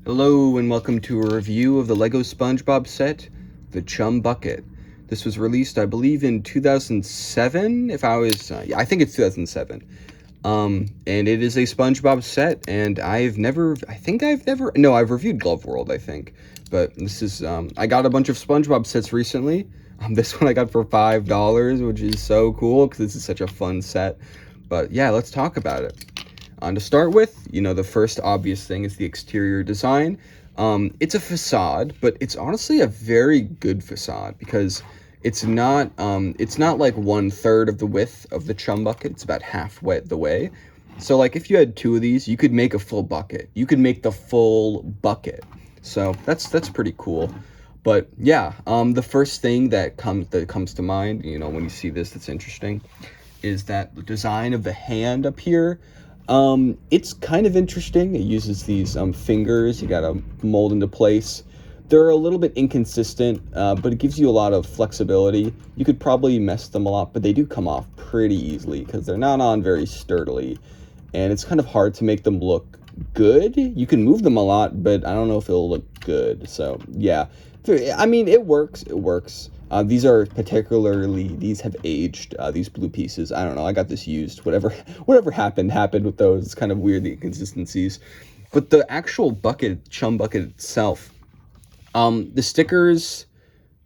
Hello and welcome to a review of the Lego SpongeBob set, The Chum Bucket. This was released, I believe, in 2007, I think it's 2007. And it is a SpongeBob set, and I've reviewed Glove World, I think. But this is, I got a bunch of SpongeBob sets recently. This one I got for $5, which is so cool, because this is such a fun set. But yeah, let's talk about it. To start with, the first obvious thing is the exterior design. It's a facade, but it's honestly a very good facade because it's not like 1/3 of the width of the Chum Bucket. It's about halfway the way. So like if you had two of these, you could make a full bucket. You could make the full bucket. So that's pretty cool. But yeah, the first thing that comes to mind, when you see this, that's interesting, is that the design of the hand up here. It's kind of interesting. It uses these fingers you gotta mold into place. They're a little bit inconsistent, but it gives you a lot of flexibility. You could probably mess them a lot, but they do come off pretty easily because they're not on very sturdily, and it's kind of hard to make them look good. You can move them a lot, but I don't know if it'll look good. So yeah, I mean, it works. These have aged, these blue pieces. I don't know, I got this used. Whatever happened with those. It's kind of weird, the inconsistencies. But the actual Chum Bucket itself, the stickers,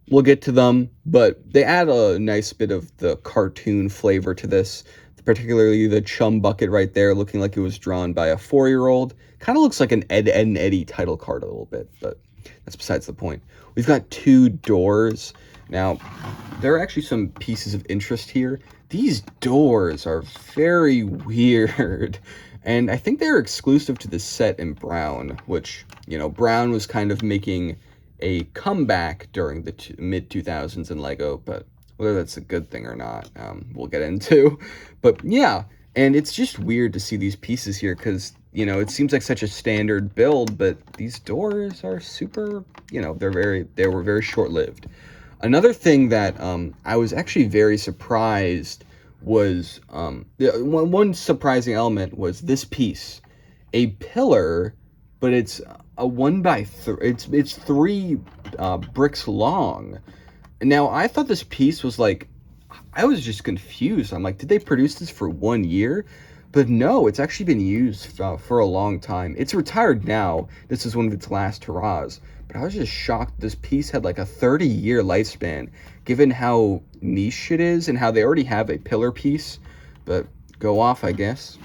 we'll get to them, but they add a nice bit of the cartoon flavor to this, particularly the Chum Bucket right there, looking like it was drawn by a 4-year-old. Kind of looks like an Ed, and Eddie title card a little bit, but that's besides the point. We've got two doors. Now, there are actually some pieces of interest here. These doors are very weird, and I think they're exclusive to the set in brown, which, brown was kind of making a comeback during the mid-2000s in Lego, but whether that's a good thing or not, we'll get into. But yeah, and it's just weird to see these pieces here because, it seems like such a standard build, but these doors are super, they were very short-lived. Another thing that I was actually very surprised was, one surprising element was this piece. A pillar, but it's a 1x3, it's 3 bricks long. Now, I thought this piece was like, I was just confused. I'm like, did they produce this for 1 year? But no, it's actually been used for a long time. It's retired now. This is one of its last hurrahs. But I was just shocked this piece had like a 30-year lifespan, given how niche it is and how they already have a pillar piece. But go off, I guess.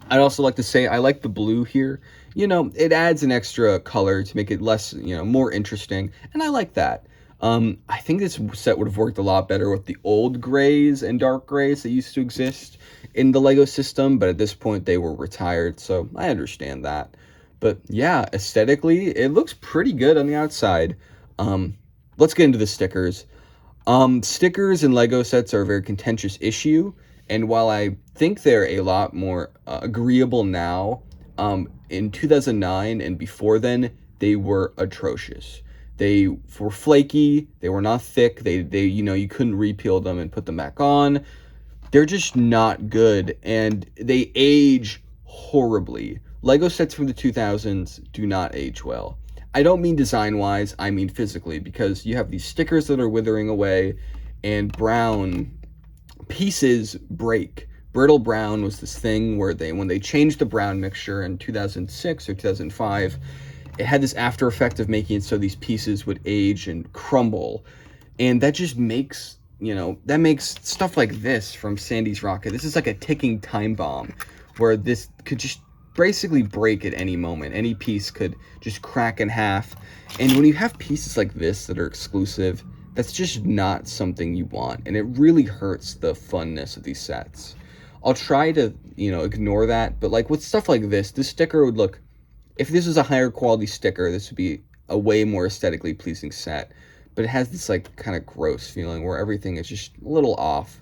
I'd also like to say I like the blue here. It adds an extra color to make it less, more interesting. And I like that. I think this set would have worked a lot better with the old grays and dark grays that used to exist in the Lego system, but at this point they were retired, so I understand that. But yeah, aesthetically, it looks pretty good on the outside. Let's get into the stickers. Stickers in Lego sets are a very contentious issue, and while I think they're a lot more agreeable now, in 2009 and before then, they were atrocious. They were flaky, they were not thick, they you couldn't repeal them and put them back on. They're just not good, and they age horribly. Lego sets from the 2000s do not age well. I don't mean design-wise, I mean physically, because you have these stickers that are withering away, and brown pieces break. Brittle brown was this thing where when they changed the brown mixture in 2006 or 2005, it had this after effect of making it so these pieces would age and crumble. And that just makes, that makes stuff like this from Sandy's rocket. This is like a ticking time bomb where this could just basically break at any moment. Any piece could just crack in half. And when you have pieces like this that are exclusive, that's just not something you want. And it really hurts the funness of these sets. I'll try to, ignore that. But like with stuff like this sticker would look, if this was a higher quality sticker, this would be a way more aesthetically pleasing set. But it has this like kind of gross feeling where everything is just a little off.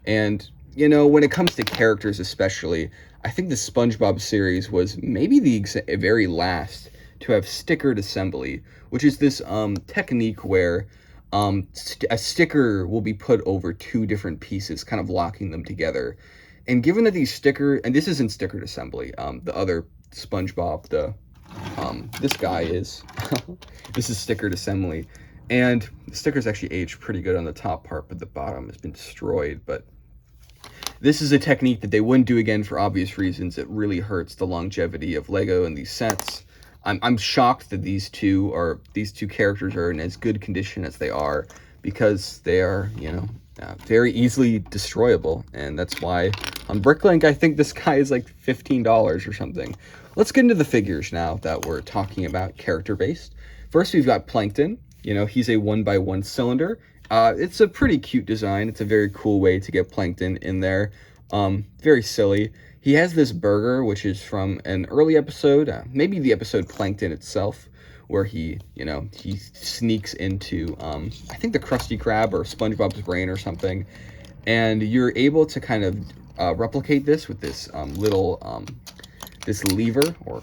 And, when it comes to characters especially, I think the SpongeBob series was maybe the very last to have stickered assembly, which is this technique where a sticker will be put over 2 different pieces, kind of locking them together. And given that and this isn't stickered assembly, the other SpongeBob, the this guy is. This is stickered assembly, and the sticker's actually aged pretty good on the top part, but the bottom has been destroyed. But this is a technique that they wouldn't do again for obvious reasons. It really hurts the longevity of Lego in these sets. I'm shocked that these two characters are in as good condition as they are, because they are, very easily destroyable, and that's why on Bricklink I think this guy is like $15 or something. Let's get into the figures now that we're talking about character based. First, we've got Plankton. He's a 1x1 cylinder. It's a pretty cute design. It's a very cool way to get Plankton in there. Very silly. He has this burger, which is from an early episode, maybe the episode Plankton itself, where he sneaks into, I think the Krusty Krab or SpongeBob's brain or something, and you're able to kind of replicate this with this this lever or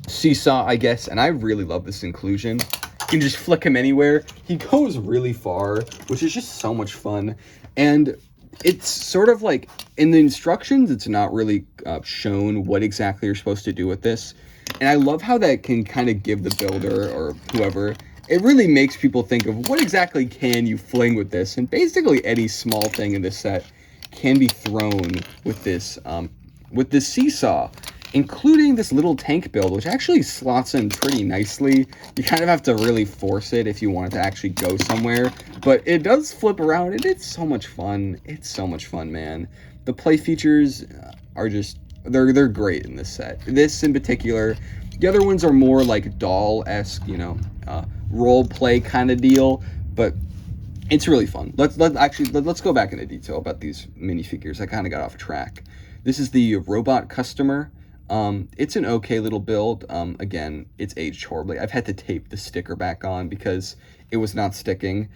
seesaw, I guess, and I really love this inclusion. You can just flick him anywhere. He goes really far, which is just so much fun, and it's sort of like in the instructions, it's not really shown what exactly you're supposed to do with this. And I love how that can kind of give the builder or whoever, it really makes people think of what exactly can you fling with this. And basically any small thing in this set can be thrown with this seesaw, including this little tank build, which actually slots in pretty nicely. You kind of have to really force it if you want it to actually go somewhere, but it does flip around, and it's so much fun. It's so much fun, man. The play features are just, they're great in this set. This in particular. The other ones are more like doll-esque, role play kind of deal, but it's really fun. Let's go back into detail about these minifigures. I kind of got off track. This is the Robot Customer. It's an okay little build. Again, it's aged horribly. I've had to tape the sticker back on because it was not sticking.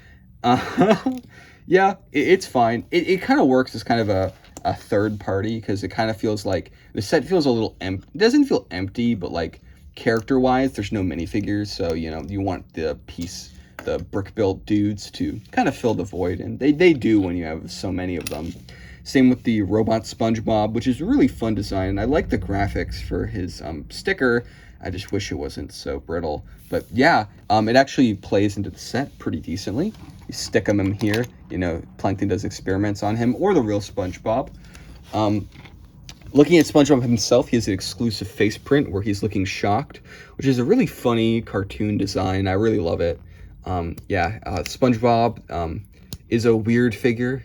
Yeah, it's fine. It kind of works as kind of a third party, because it kind of feels like the set feels a little empty. It doesn't feel empty, but like character wise, there's no minifigures. So, you want the brick built dudes to kind of fill the void, and they do when you have so many of them. Same with the Robot Spongebob, which is a really fun design, and I like the graphics for his sticker. I just wish it wasn't so brittle. But yeah, it actually plays into the set pretty decently. You stick him in here, Plankton does experiments on him, or the real SpongeBob. Looking at SpongeBob himself, he has an exclusive face print where he's looking shocked, which is a really funny cartoon design. I really love it. SpongeBob is a weird figure.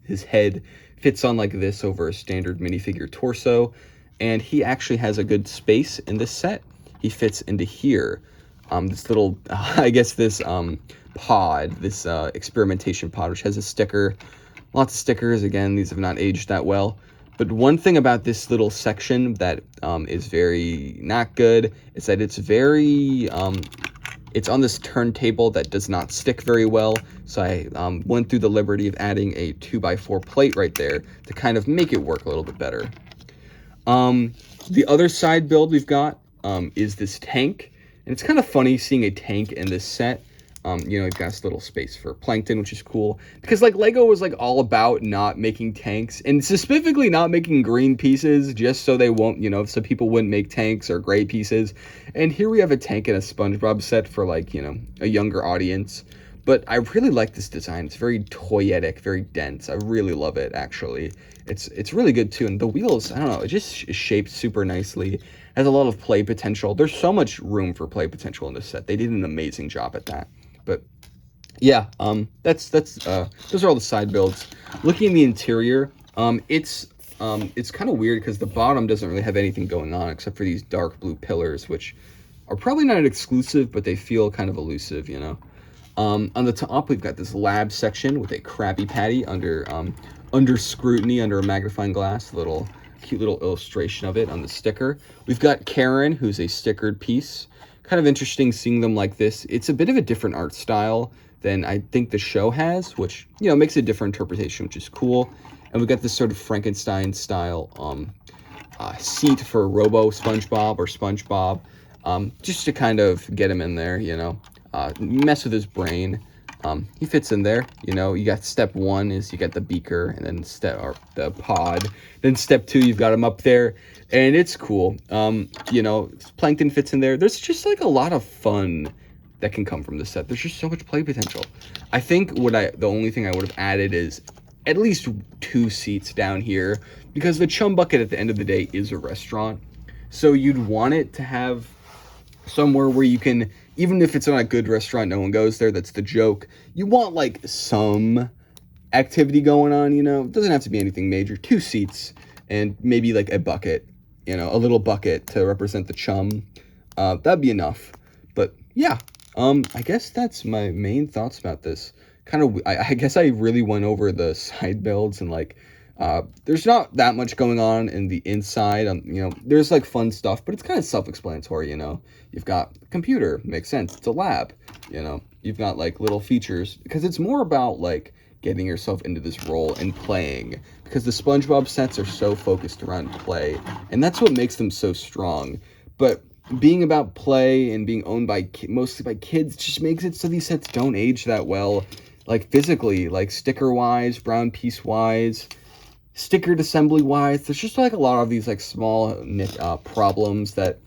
His head fits on like this over a standard minifigure torso, and he actually has a good space in this set. He fits into here. This little, pod, this experimentation pod, which has a sticker. Lots of stickers. Again, these have not aged that well. But one thing about this little section that is very not good is that it's very, it's on this turntable that does not stick very well. So I went through the liberty of adding a 2x4 plate right there to kind of make it work a little bit better. The other side build we've got is this tank. And it's kind of funny seeing a tank in this set. You've got this little space for Plankton, which is cool. Because, Lego was, all about not making tanks. And specifically not making green pieces, just so they won't, so people wouldn't make tanks or gray pieces. And here we have a tank in a SpongeBob set for, a younger audience. But I really like this design. It's very toyetic, very dense. I really love it, actually. It's really good, too. And the wheels, I don't know, it just is shaped super nicely. Has a lot of play potential. There's so much room for play potential in this set. They did an amazing job at that. But yeah, those are all the side builds. Looking at the interior, it's kind of weird because the bottom doesn't really have anything going on except for these dark blue pillars, which are probably not exclusive, but they feel kind of elusive, On the top, we've got this lab section with a Krabby Patty under scrutiny, under a magnifying glass. Cute little illustration of it on the sticker. We've got Karen, who's a stickered piece. Kind of interesting seeing them like this. It's a bit of a different art style than I think the show has, which, makes a different interpretation, which is cool. And we've got this sort of Frankenstein style seat for Robo SpongeBob or SpongeBob, just to kind of get him in there, mess with his brain. He fits in there. You know, you got step 1 is you got the beaker, and then the pod. Then step 2, you've got him up there, and it's cool. You know, plankton fits in there. There's just like a lot of fun that can come from this set. There's just so much play potential. I think the only thing I would have added is at least 2 seats down here, because the Chum Bucket at the end of the day is a restaurant. So you'd want it to have somewhere where you can, even if it's not a good restaurant, no one goes there, that's the joke. You want like some activity going on, you know? It doesn't have to be anything major. 2 seats and maybe like a bucket, you know, a little bucket to represent the chum. That'd be enough. But yeah, I guess that's my main thoughts about this. I guess I really went over the side builds, and like, there's not that much going on in the inside. You know, there's like fun stuff, but it's kind of self-explanatory, you know. You've got a computer, makes sense. It's a lab, you know. You've got like little features, because it's more about like getting yourself into this role and playing, because the SpongeBob sets are so focused around play, and that's what makes them so strong. But being about play and being owned by mostly by kids just makes it so these sets don't age that well, like physically, like sticker wise, brown piece wise, stickered assembly wise. There's just like a lot of these like small problems that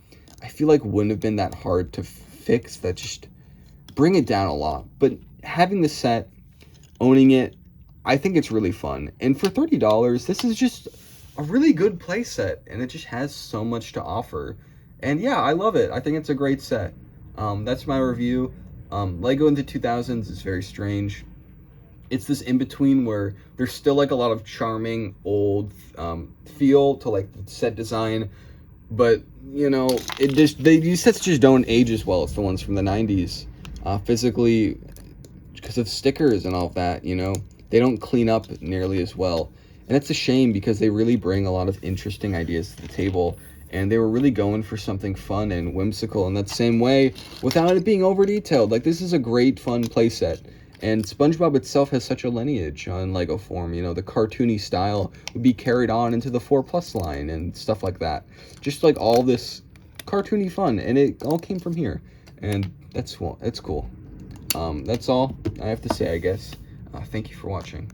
I feel like wouldn't have been that hard to fix, that just bring it down a lot. But having the set, owning it, I think it's really fun. And for $30, this is just a really good play set, and it just has so much to offer. And yeah, I love it. I think it's a great set. That's my review. Lego in the 2000s is very strange. It's this in-between where there's still like a lot of charming old feel to like the set design, but you know, these sets just don't age as well as the ones from the 90s, physically, because of stickers and all of that. You know, they don't clean up nearly as well, and it's a shame, because they really bring a lot of interesting ideas to the table, and they were really going for something fun and whimsical in that same way without it being over detailed. Like, this is a great fun playset. And SpongeBob itself has such a lineage on Lego form. You know, the cartoony style would be carried on into the 4+ line and stuff like that. Just like all this cartoony fun, and it all came from here. And that's cool. That's all I have to say, I guess. Thank you for watching.